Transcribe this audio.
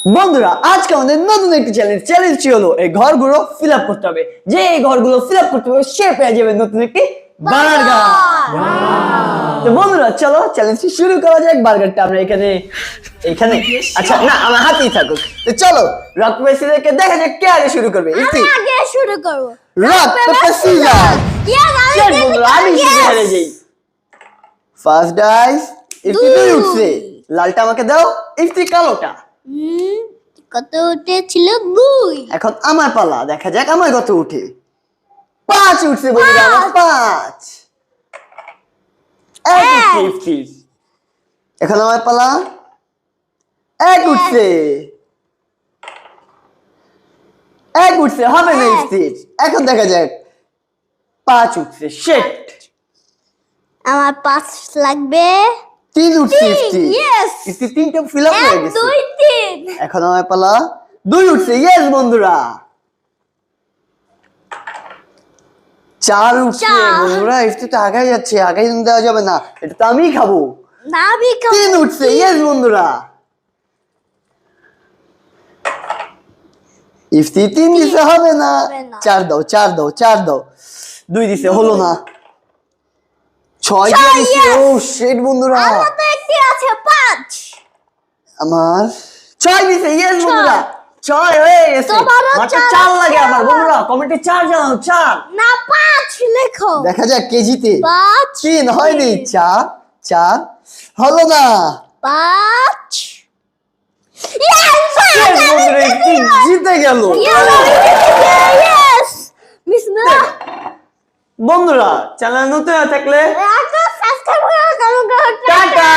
বন্ধুরা আজকে আমাদের নতুন একটি চ্যালেঞ্জটি হলো এই ঘরগুলো ফিল আপ করতে হবে। যে এই ঘরগুলো ফিল আপ করতে হবে সে পেয়ে যাবে নতুন একটি বার্গার। তো বন্ধুরা চলো চ্যালেঞ্জটি শুরু করা যাক। বার্গারটা আমরা এখানে আচ্ছা না আমার হাতেই থাকুক। তো চলো রক পেপার সিজারকে দেখা যাক কে আগে শুরু করবে। আমি আগে শুরু করব। Rock paper scissor. বন্ধুরা আমি শুরু করে যাই। ফার্স্ট ডাইস ইফতি তুই উঠছে। লালটা আমাকে দাও, ইফতি কালোটা। কত উঠেছিল? 2। এখন আমার পালা, দেখা যাক আমার কত উঠে। 5 উঠছে বন্ধুরা, আমার 5। এখন আমার পালা। 1 উঠছে, 1 উঠছে, হবে না স্থির। এখন দেখা যাক 5 উঠছে। শেট আমার 5 লাগবে। 3 উঠছে। ইয়েস, স্থির 3টা ফিল আপ হয়ে গেছে। 2 3। এখন আমার পালা। 2 উঠছে। ইয়েস বন্ধুরা। 4 উঠছে বন্ধুরা। স্থির তো আগাই যাচ্ছে, আগাই দেওয়া যাবে না, এটা তো আমিই খাবো। না আমি 3 উঠছে। ইয়েস বন্ধুরা। ইফতি 3 দিছে, হবে না। 4 দাও, 4 দাও, 4 দাও। 2 দিছে, হলো না। 6 দিছে। ও শিট বন্ধুরা, আমার তো একটি আছে 5। আমার 6 দিছে। ইয়েস বন্ধুরা, 6 হয়ে গেছে। মাত্র 4 লাগে আমার। বন্ধুরা কমেন্টে 4 জানাও। 4 না 5 লেখো। দেখা যাক কেজিতে। 5 3 হয়নি। 4 4 হলো না। 5 জিতে গেল। বন্ধুরা চ্যানেল নতুন থাকলে সাবস্ক্রাইব করো। টাটা।